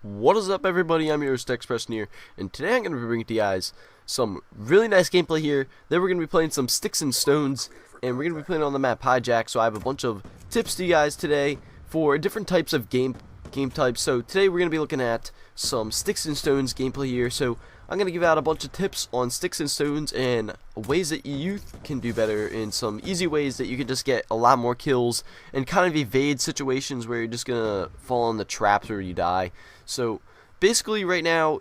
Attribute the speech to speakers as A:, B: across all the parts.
A: What is up, everybody? I'm your Express here, and today I'm going to be bringing to you guys some really nice gameplay here. Then we're going to be playing some Sticks and Stones, and we're going to be playing on the map Hijack. So I have a bunch of tips to you guys today for different types of game types. So today we're going to be looking at some Sticks and Stones gameplay here. So I'm going to give out a bunch of tips on Sticks and Stones and ways that you can do better, in some easy ways that you can just get a lot more kills and kind of evade situations where you're just going to fall in the traps or you die. So basically right now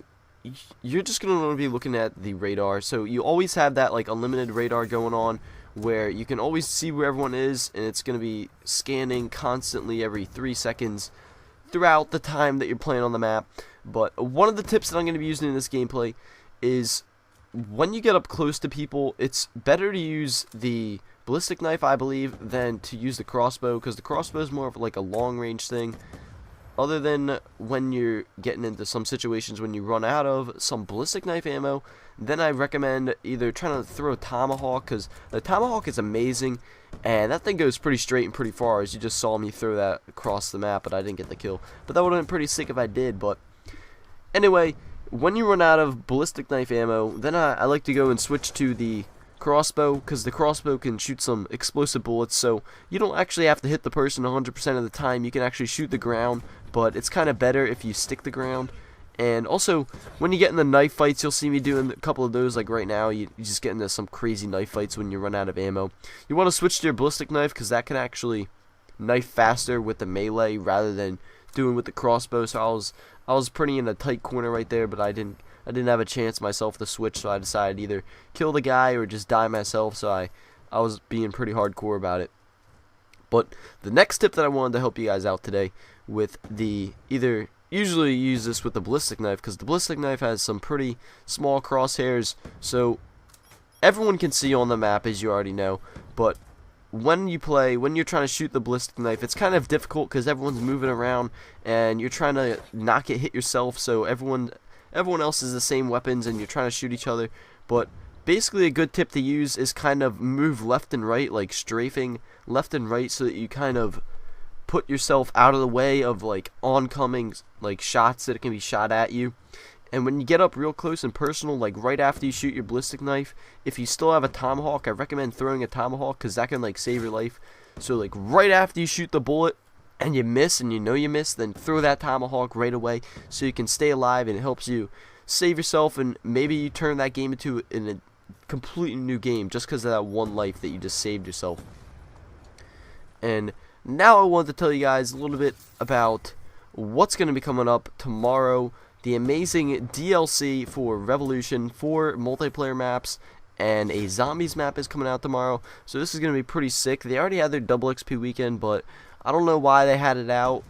A: you're just going to be looking at the radar. So you always have that like unlimited radar going on where you can always see where everyone is, and it's going to be scanning constantly every 3 seconds throughout the time that you're playing on the map. But one of the tips that I'm going to be using in this gameplay is when you get up close to people, it's better to use the ballistic knife, I believe, than to use the crossbow, because the crossbow is more of like a long range thing. Other than when you're getting into some situations when you run out of some ballistic knife ammo, then I recommend either trying to throw a tomahawk, because the tomahawk is amazing, and that thing goes pretty straight and pretty far, as you just saw me throw that across the map, but I didn't get the kill. But that would have been pretty sick if I did. But anyway, when you run out of ballistic knife ammo, then I like to go and switch to the crossbow, because the crossbow can shoot some explosive bullets, so you don't actually have to hit the person 100% of the time. You can actually shoot the ground, but it's kind of better if you stick the ground. And also, when you get in the knife fights, you'll see me doing a couple of those. Like right now, you just get into some crazy knife fights when you run out of ammo. You want to switch to your ballistic knife, because that can actually knife faster with the melee rather than doing with the crossbow. So I was pretty in a tight corner right there, but I didn't have a chance myself to switch, so I decided to either kill the guy or just die myself. So I was being pretty hardcore about it. But the next tip that I wanted to help you guys out today with usually use this with the ballistic knife, because the ballistic knife has some pretty small crosshairs, so everyone can see on the map, as you already know. But when you're trying to shoot the ballistic knife, it's kind of difficult because everyone's moving around and you're trying to not get hit yourself, so everyone else has the same weapons and you're trying to shoot each other. But basically a good tip to use is kind of move left and right, like strafing left and right, so that you kind of put yourself out of the way of like oncoming like shots that can be shot at you. And when you get up real close and personal, like right after you shoot your ballistic knife, if you still have a tomahawk, I recommend throwing a tomahawk, because that can like save your life. So like right after you shoot the bullet and you miss, and you know you missed, then throw that tomahawk right away so you can stay alive, and it helps you save yourself, and maybe you turn that game into a completely new game just because of that one life that you just saved yourself. And now I wanted to tell you guys a little bit about what's going to be coming up tomorrow. The amazing DLC for Revolution, 4 multiplayer maps, and a zombies map is coming out tomorrow. So this is going to be pretty sick. They already had their double XP weekend, but I don't know why they had it out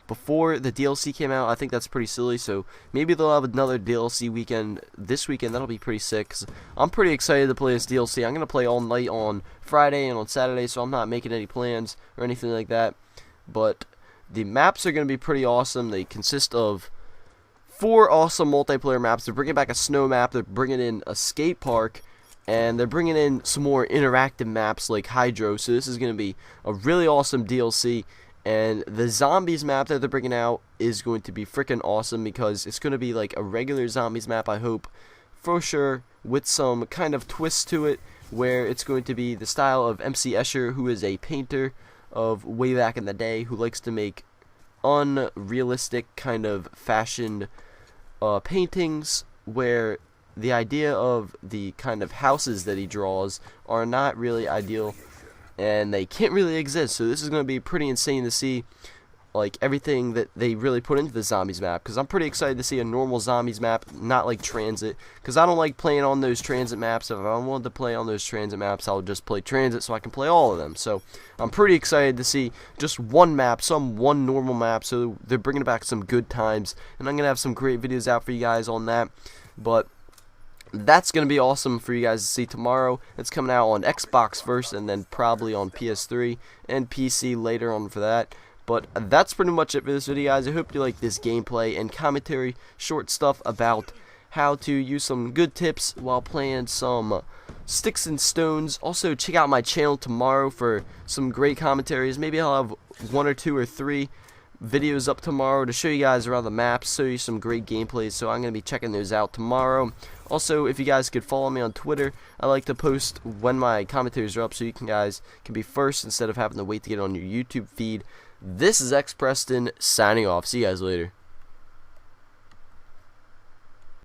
A: before the DLC came out. I think that's pretty silly. So maybe they'll have another DLC weekend this weekend. That'll be pretty sick, 'cause I'm pretty excited to play this DLC. I'm going to play all night on Friday and on Saturday, so I'm not making any plans or anything like that. But the maps are going to be pretty awesome. They consist of 4 awesome multiplayer maps. They're bringing back a snow map, they're bringing in a skate park, and they're bringing in some more interactive maps like Hydro. So this is going to be a really awesome DLC. And the zombies map that they're bringing out is going to be freaking awesome, because it's going to be like a regular zombies map, I hope, for sure, with some kind of twist to it, where it's going to be the style of MC Escher, who is a painter of way back in the day, who likes to make unrealistic kind of fashioned paintings, where the idea of the kind of houses that he draws are not really ideal and they can't really exist. So this is going to be pretty insane to see, like, everything that they really put into the zombies map, because I'm pretty excited to see a normal zombies map, not like transit, because I don't like playing on those transit maps. If I wanted to play on those transit maps, I'll just play transit so I can play all of them. So I'm pretty excited to see just one map, one normal map. So they're bringing back some good times, and I'm going to have some great videos out for you guys on that. But that's going to be awesome for you guys to see tomorrow. It's coming out on Xbox first, and then probably on PS3 and PC later on for that. But that's pretty much it for this video, guys. I hope you like this gameplay and commentary, short stuff about how to use some good tips while playing some Sticks and Stones. Also, check out my channel tomorrow for some great commentaries. Maybe I'll have 1 or 2 or 3 videos up tomorrow to show you guys around the map, show you some great gameplays, so I'm going to be checking those out tomorrow. Also, if you guys could follow me on Twitter, I like to post when my commentaries are up, so you guys can be first instead of having to wait to get on your YouTube feed. This is X Preston signing off. See you guys later.